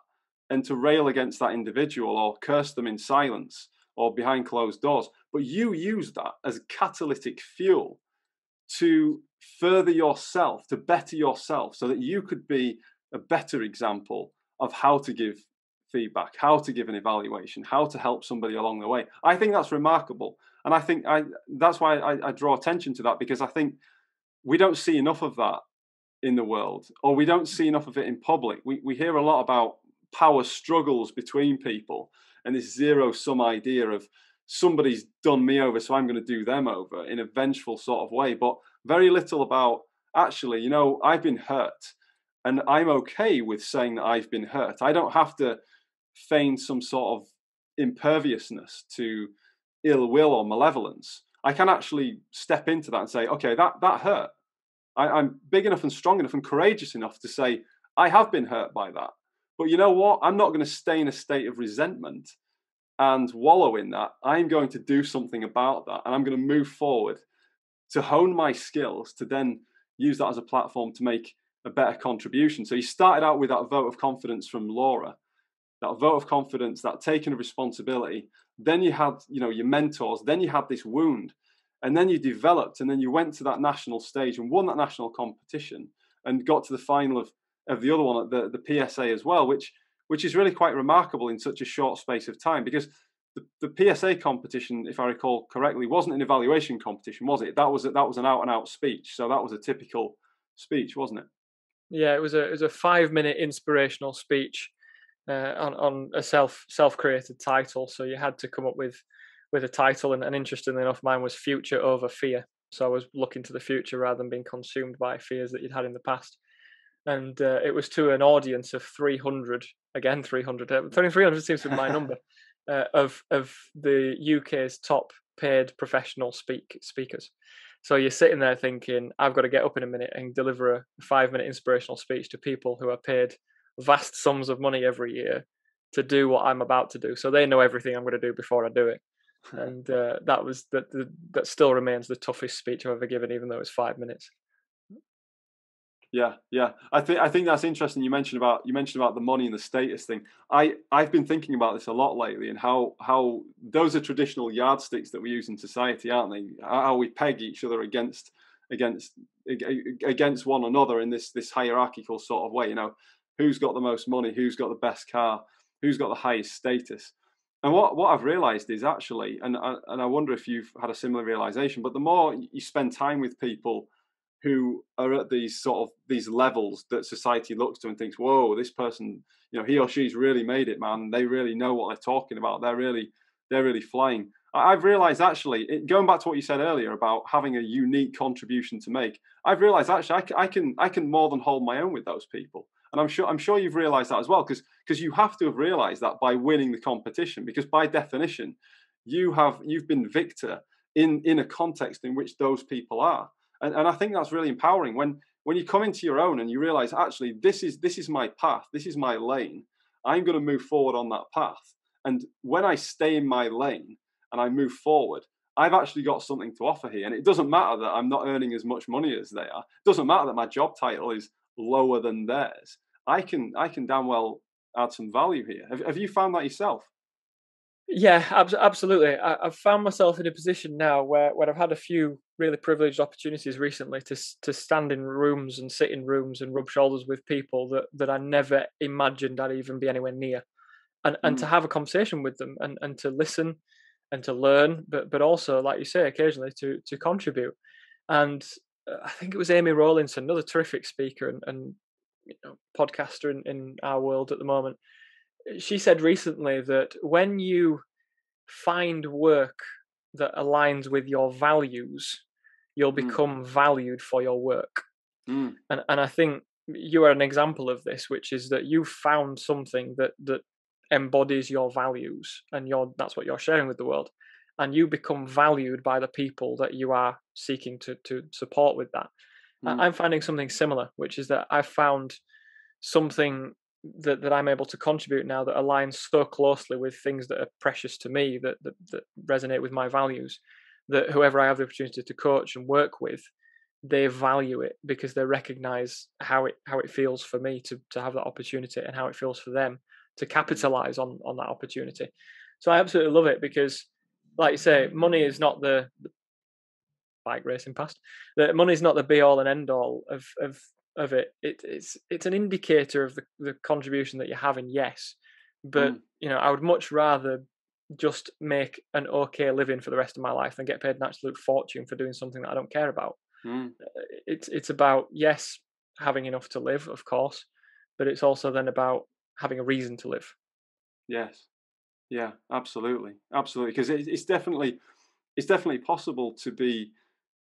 and to rail against that individual or curse them in silence or behind closed doors, but you used that as catalytic fuel to further yourself, to better yourself, so that you could be a better example of how to give feedback, how to give an evaluation, how to help somebody along the way. I think that's remarkable. And I think that's why I draw attention to that, because I think we don't see enough of that in the world, or we don't see enough of it in public. We hear a lot about power struggles between people and this zero-sum idea of somebody's done me over, so I'm going to do them over in a vengeful sort of way, but very little about, actually, I've been hurt. And I'm okay with saying that I've been hurt. I don't have to feign some sort of imperviousness to ill will or malevolence. I can actually step into that and say, okay, that hurt. I'm big enough and strong enough and courageous enough to say, I have been hurt by that. But you know what? I'm not going to stay in a state of resentment and wallow in that. I'm going to do something about that. And I'm going to move forward to hone my skills, to then use that as a platform to make a better contribution. So you started out with that vote of confidence from Laura, that vote of confidence, that taking of responsibility. Then you had, your mentors. Then you had this wound, and then you developed, and then you went to that national stage and won that national competition and got to the final of the other one at the PSA as well, which is really quite remarkable in such a short space of time, because the PSA competition, if I recall correctly, wasn't an evaluation competition, was it? That was an out and out speech. So that was a typical speech, wasn't it? Yeah, it was a 5-minute inspirational speech on a self-created title. So you had to come up with a title, and interestingly enough, mine was Future Over Fear. So I was looking to the future rather than being consumed by fears that you'd had in the past. And it was to an audience of 300, again 300. 300 seems to be my number, of the UK's top paid professional speakers. So you're sitting there thinking, I've got to get up in a minute and deliver a 5-minute inspirational speech to people who are paid vast sums of money every year to do what I'm about to do. So they know everything I'm going to do before I do it. And that still remains the toughest speech I've ever given, even though it's 5 minutes. Yeah, yeah. I think that's interesting. You mentioned about the money and the status thing. I've been thinking about this a lot lately, and how those are traditional yardsticks that we use in society, aren't they? How we peg each other against against one another in this hierarchical sort of way. You know, who's got the most money, who's got the best car, who's got the highest status. And what I've realised is actually, and I wonder if you've had a similar realization, but the more you spend time with people who are at these levels that society looks to and thinks, whoa, this person, he or she's really made it, man. They really know what they're talking about. They're really flying. I've realized actually, going back to what you said earlier about having a unique contribution to make, I've realized actually I can more than hold my own with those people. And I'm sure you've realized that as well, because you have to have realized that by winning the competition, because by definition, you've been victor in a context in which those people are. And I think that's really empowering when you come into your own and you realize, actually, this is my path, this is my lane. I'm going to move forward on that path. And when I stay in my lane and I move forward, I've actually got something to offer here. And it doesn't matter that I'm not earning as much money as they are. It doesn't matter that my job title is lower than theirs. I can damn well add some value here. Have you found that yourself? Yeah, absolutely. I've found myself in a position now where I've had a few really privileged opportunities recently to stand in rooms and sit in rooms and rub shoulders with people that I never imagined I'd even be anywhere near, and to Mm, have a conversation with them and to listen and to learn, but also, like you say, occasionally to contribute. And I think it was Amy Rowlinson, another terrific speaker and podcaster in our world at the moment. She said recently that when you find work that aligns with your values, you'll mm, become valued for your work. mm, And I think you are an example of this, which is that you found something that embodies your values, and that's what you're sharing with the world. And you become valued by the people that you are seeking to support with that. mm, I'm finding something similar, which is that I've found something that I'm able to contribute now that aligns so closely with things that are precious to me, that resonate with my values, that whoever I have the opportunity to coach and work with, they value it because they recognize how it feels for me to have that opportunity, and how it feels for them to mm. capitalize on that opportunity. So I absolutely love it because, like you say, money is not the bike racing past. The money's not the be all and end all of it. It's an indicator of the contribution that you're having, yes, but Mm, I would much rather just make an okay living for the rest of my life than get paid an absolute fortune for doing something that I don't care about. mm. It's about, yes, having enough to live, of course, but it's also then about having a reason to live. Yes. Yeah, absolutely. Absolutely. Because it's definitely possible to be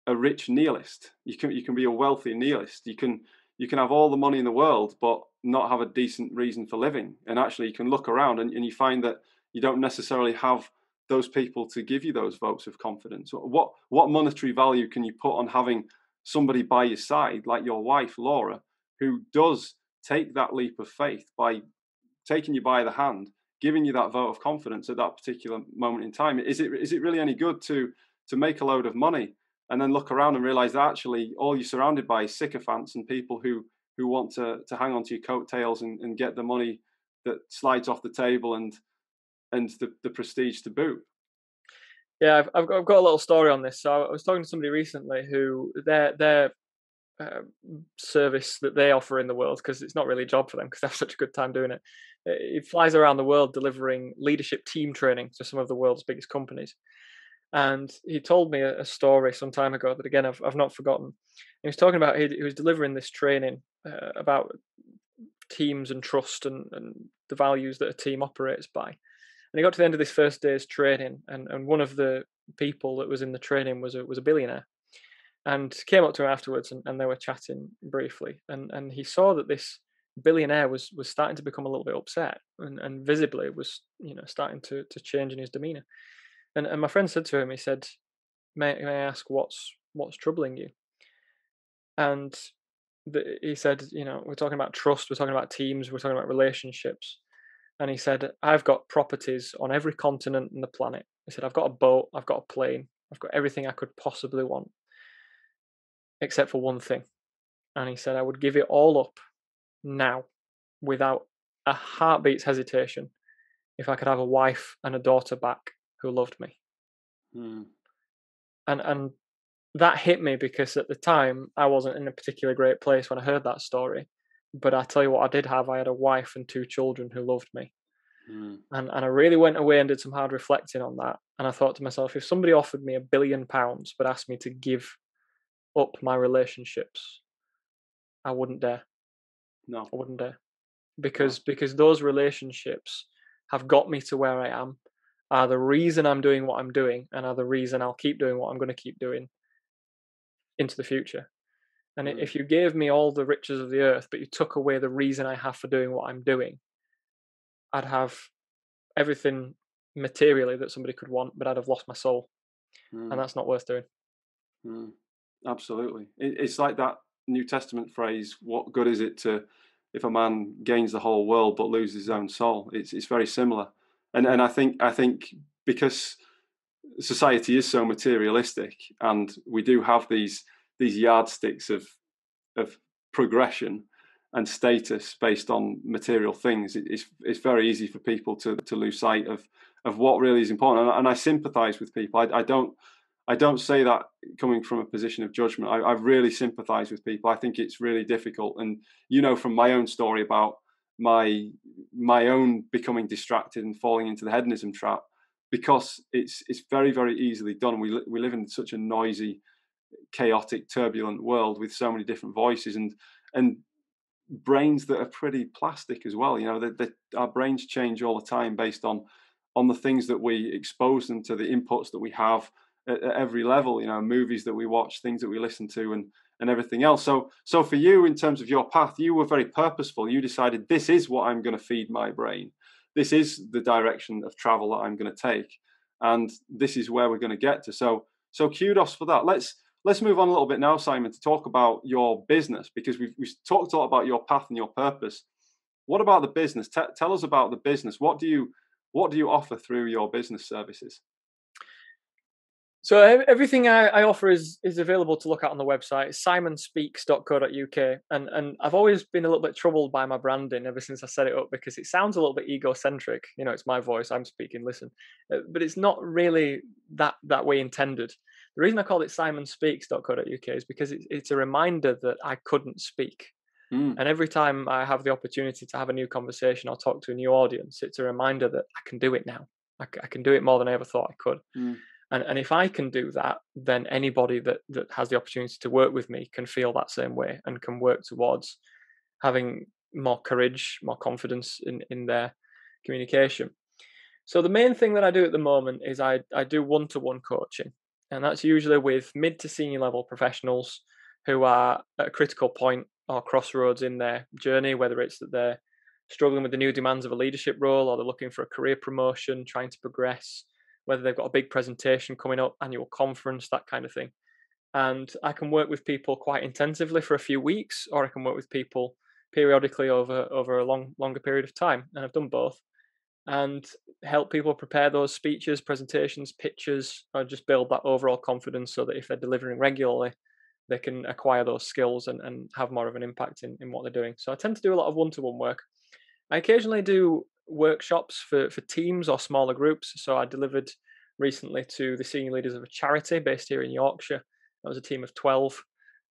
a rich nihilist. You can be a wealthy nihilist. You can have all the money in the world, but not have a decent reason for living. And actually, you can look around and you find that you don't necessarily have those people to give you those votes of confidence. What monetary value can you put on having somebody by your side, like your wife Laura, who does take that leap of faith by taking you by the hand, giving you that vote of confidence at that particular moment in time? Is it really any good to make a load of money and then look around and realize that actually all you're surrounded by is sycophants and people who want to hang on to your coattails and get the money that slides off the table and the prestige to boot? Yeah, I've got a little story on this. So I was talking to somebody recently who their uh, service that they offer in the world, because it's not really a job for them because they have such a good time doing it. It flies around the world delivering leadership team training to some of the world's biggest companies. And he told me a story some time ago that, again, I've not forgotten. He was talking about he was delivering this training about teams and trust and the values that a team operates by. And he got to the end of this first day's training, and one of the people that was in the training was a billionaire, and came up to him afterwards, and they were chatting briefly, and he saw that this billionaire was starting to become a little bit upset, and visibly was starting to change in his demeanor. And my friend said to him, he said, may I ask What's troubling you? And he said, we're talking about trust, we're talking about teams, we're talking about relationships. And he said, I've got properties on every continent on the planet. He said, I've got a boat, I've got a plane, I've got everything I could possibly want, except for one thing. And he said, I would give it all up now, without a heartbeat's hesitation, if I could have a wife and a daughter back who loved me. Mm. And that hit me because at the time I wasn't in a particularly great place when I heard that story. But I tell you what, I did have. I had a wife and 2 children who loved me. Mm. And I really went away and did some hard reflecting on that. And I thought to myself, if somebody offered me £1 billion but asked me to give up my relationships, I wouldn't dare. No. I wouldn't dare. Because those relationships have got me to where I am, are the reason I'm doing what I'm doing, and are the reason I'll keep doing what I'm going to keep doing into the future. And if you gave me all the riches of the earth, but you took away the reason I have for doing what I'm doing, I'd have everything materially that somebody could want, but I'd have lost my soul. And that's not worth doing. Absolutely. It's like that New Testament phrase, what good is it to if a man gains the whole world but loses his own soul? It's very similar. And I think because society is so materialistic, and we do have these yardsticks of progression and status based on material things, it's very easy for people to lose sight of what really is important. And I sympathize with people. I don't say that coming from a position of judgment. I really sympathize with people. I think it's really difficult. And from my own story about my own becoming distracted and falling into the hedonism trap, because it's very, very easily done. We live in such a noisy, chaotic, turbulent world with so many different voices and brains that are pretty plastic as well. Our brains change all the time based on the things that we expose them to, the inputs that we have at every level. Movies that we watch, things that we listen to, and everything else. So for you, in terms of your path, you were very purposeful. You decided, this is what I'm going to feed my brain. This is the direction of travel that I'm going to take, and this is where we're going to get to. So kudos for that. Let's move on a little bit now, Simon, to talk about your business, because we've talked a lot about your path and your purpose. What about the business? Tell us about the business. What do you offer through your business services? So everything I offer is available to look at on the website, simonspeaks.co.uk. And I've always been a little bit troubled by my branding ever since I set it up, because it sounds a little bit egocentric. It's my voice, I'm speaking, listen. But it's not really that way intended. The reason I called it simonspeaks.co.uk is because it's a reminder that I couldn't speak. And every time I have the opportunity to have a new conversation or talk to a new audience, it's a reminder that I can do it now. I can do it more than I ever thought I could. And if I can do that, then anybody that has the opportunity to work with me can feel that same way and can work towards having more courage, more confidence in their communication. So the main thing that I do at the moment is I do one-to-one coaching. And that's usually with mid to senior level professionals who are at a critical point or crossroads in their journey, whether it's that they're struggling with the new demands of a leadership role, or they're looking for a career promotion, trying to progress, whether they've got a big presentation coming up, annual conference, that kind of thing. And I can work with people quite intensively for a few weeks, or I can work with people periodically over a longer period of time. And I've done both, and help people prepare those speeches, presentations, pitches, or just build that overall confidence so that if they're delivering regularly, they can acquire those skills and have more of an impact in what they're doing. So I tend to do a lot of one-to-one work. I occasionally do workshops for teams or smaller groups. So I delivered recently to the senior leaders of a charity based here in Yorkshire. That was a team of 12,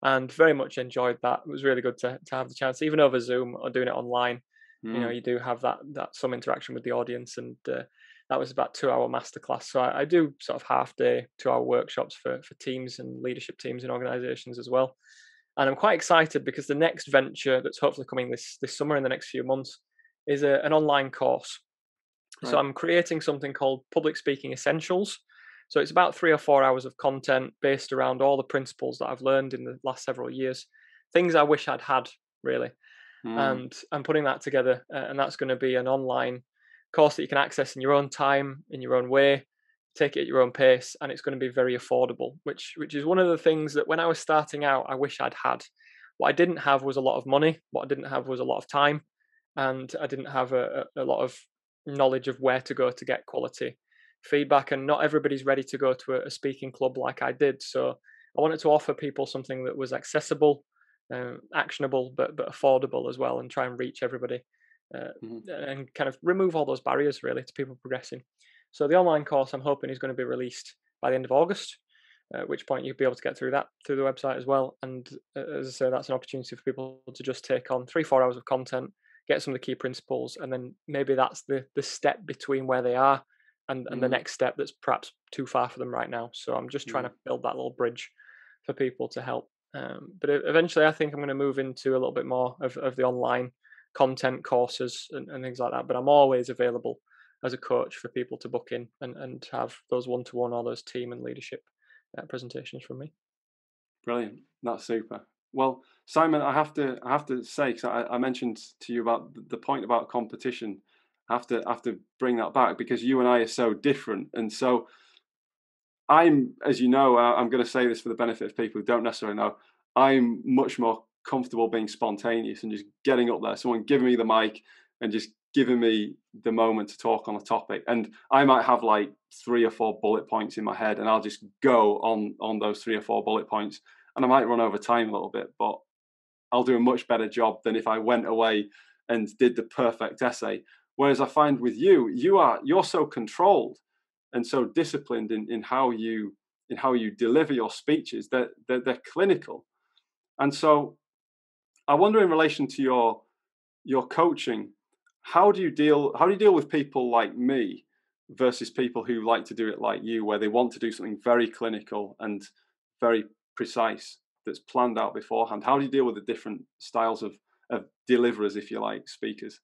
and very much enjoyed that. It was really good to have the chance, even over Zoom or doing it online. You do have that some interaction with the audience, and that was about 2-hour masterclass. So I do sort of half day, 2-hour workshops for teams and leadership teams in organizations as well. And I'm quite excited because the next venture that's hopefully coming this summer, in the next few months, is an online course. Right. So I'm creating something called Public Speaking Essentials. So it's about 3 or 4 hours of content based around all the principles that I've learned in the last several years, things I wish I'd had, really. And I'm putting that together, and that's going to be an online course that you can access in your own time, in your own way, take it at your own pace, and it's going to be very affordable, which is one of the things that when I was starting out, I wish I'd had. What I didn't have was a lot of money. What I didn't have was a lot of time, and I didn't have a lot of knowledge of where to go to get quality feedback. And not everybody's ready to go to a speaking club like I did. So I wanted to offer people something that was accessible, actionable, but affordable as well, and try and reach everybody, Mhm. and kind of remove all those barriers really to people progressing. So the online course I'm hoping is going to be released by the end of August, at which point you'll be able to get through that through the website as well. And as I say, that's an opportunity for people to just take on 3-4 hours of content, get some of the key principles, and then maybe that's the step between where they are and the Mm, next step that's perhaps too far for them right now. So I'm just trying mm. to build that little bridge for people to help. But eventually, I think I'm going to move into a little bit more of the online content courses and things like that. But I'm always available as a coach for people to book in and have those one-to-one or those team and leadership presentations from me. Brilliant. That's super. Well, Simon, I have to say, because I mentioned to you about the point about competition. I have to bring that back because you and I are so different, and so I'm, as you know, I'm going to say this for the benefit of people who don't necessarily know. I'm much more comfortable being spontaneous and just getting up there, someone giving me the mic and just giving me the moment to talk on a topic. And I might have like 3 or 4 bullet points in my head, and I'll just go on those 3 or 4 bullet points, and I might run over time a little bit, but I'll do a much better job than if I went away and did the perfect essay. Whereas I find with you, you're so controlled and so disciplined in how you deliver your speeches that they're clinical. And so I wonder, in relation to your coaching, how do you deal with people like me versus people who like to do it like you, where they want to do something very clinical and very precise that's planned out beforehand? How do you deal with the different styles of deliverers, if you like, speakers?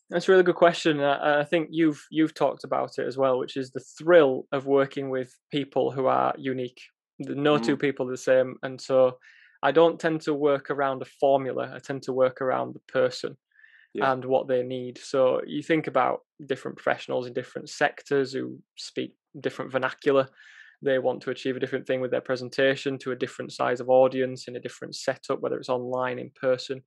That's a really good question. I think you've talked about it as well, which is the thrill of working with people who are unique. No two Mm, people are the same, and so I don't tend to work around a formula. I tend to work around the person yeah, and what they need. So you think about different professionals in different sectors who speak different vernacular. They want to achieve a different thing with their presentation to a different size of audience in a different setup, whether it's online, in person.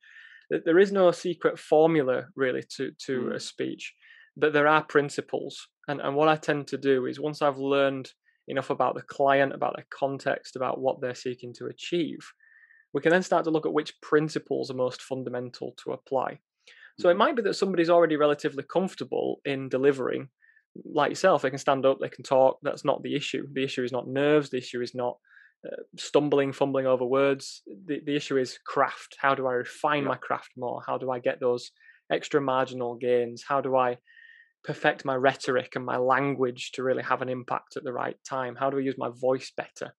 There is no secret formula really to a mm, speech, but there are principles. And what I tend to do is, once I've learned enough about the client, about their context, about what they're seeking to achieve, we can then start to look at which principles are most fundamental to apply. So it mhm, might be that somebody's already relatively comfortable in delivering, like yourself. They can stand up, they can talk. That's not the issue. The issue is not nerves. The issue is not stumbling, fumbling over words. The issue is craft. How do I refine yeah, my craft more? How do I get those extra marginal gains? How do I perfect my rhetoric and my language to really have an impact at the right time? How do I use my voice better?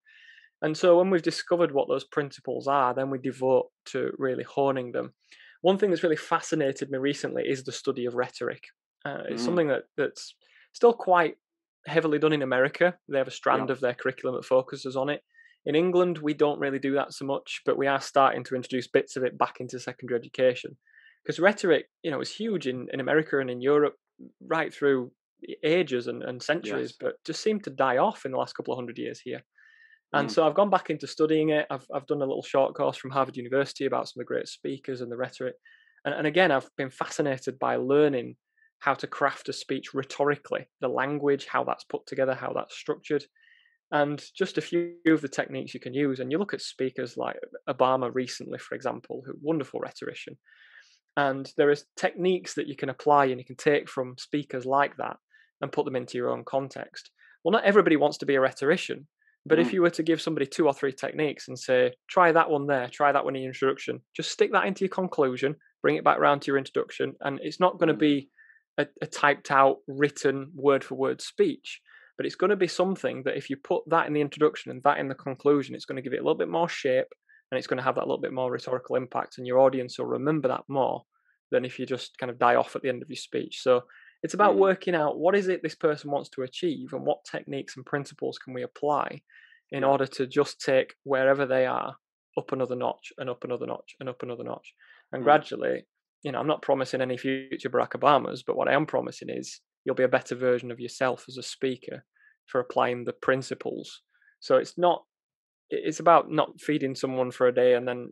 And so when we've discovered what those principles are, then we devote to really honing them. One thing that's really fascinated me recently is the study of rhetoric. It's mm, something that's still quite heavily done in America. They have a yeah, strand of their curriculum that focuses on it. In England, we don't really do that so much, but we are starting to introduce bits of it back into secondary education. Because rhetoric, is huge in America and in Europe right through ages and centuries, yes, but just seemed to die off in the last couple of hundred years here. And mm, so I've gone back into studying it. I've done a little short course from Harvard University about some of the great speakers and the rhetoric. And again, I've been fascinated by learning how to craft a speech rhetorically, the language, how that's put together, how that's structured, and just a few of the techniques you can use. And you look at speakers like Obama recently, for example, who wonderful rhetorician. And there is techniques that you can apply and you can take from speakers like that and put them into your own context. Well, not everybody wants to be a rhetorician, but if mm, you were to give somebody 2 or 3 techniques and say, try that one there, try that one in your introduction, just stick that into your conclusion, bring it back around to your introduction, and it's not going to mm, be a typed out, written, word for word speech, but it's going to be something that if you put that in the introduction and that in the conclusion, it's going to give it a little bit more shape and it's going to have that little bit more rhetorical impact, and your audience will remember that more than if you just kind of die off at the end of your speech. So it's about mm, working out what is it this person wants to achieve and what techniques and principles can we apply in yeah, order to just take wherever they are up another notch and up another notch and up another notch. And mm, gradually, I'm not promising any future Barack Obamas, but what I am promising is you'll be a better version of yourself as a speaker for applying the principles. So it's about not feeding someone for a day and then,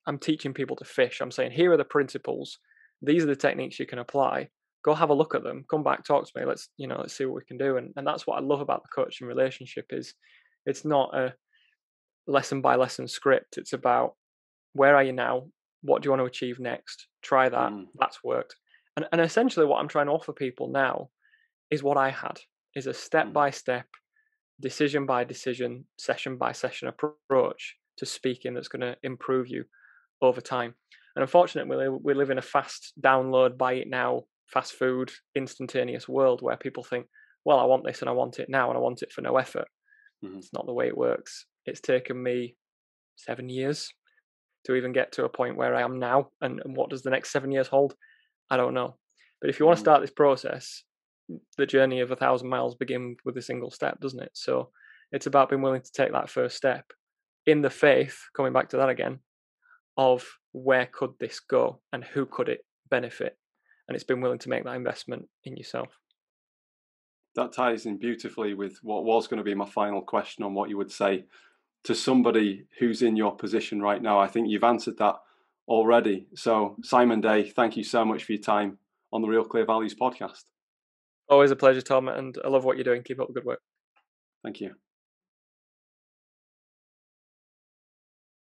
I'm teaching people to fish. I'm saying, here are the principles. These are the techniques you can apply. Go have a look at them. Come back, talk to me. Let's see what we can do. And that's what I love about the coaching relationship is it's not a lesson by lesson script. It's about, where are you now? What do you want to achieve next? Try that. That's worked. And essentially what I'm trying to offer people now is what I had, is a step by step, decision by decision, session by session approach to speaking that's going to improve you over time. And unfortunately, we live in a fast download, buy it now, fast food, instantaneous world where people think, well, I want this and I want it now and I want it for no effort. It's not the way it works. It's taken me 7 years to even get to a point where I am now. And what does the next 7 years hold? I don't know. But if you want to start this process, the journey of 1,000 miles begins with a single step, doesn't it? So it's about being willing to take that first step in the faith, coming back to that again, of where could this go and who could it benefit? And it's been willing to make that investment in yourself. That ties in beautifully with what was going to be my final question on what you would say to somebody who's in your position right now. I think you've answered that already. So, Simon Day, thank you so much for your time on the Real Clear Values podcast. Always a pleasure, Tom, and I love what you're doing. Keep up the good work. Thank you.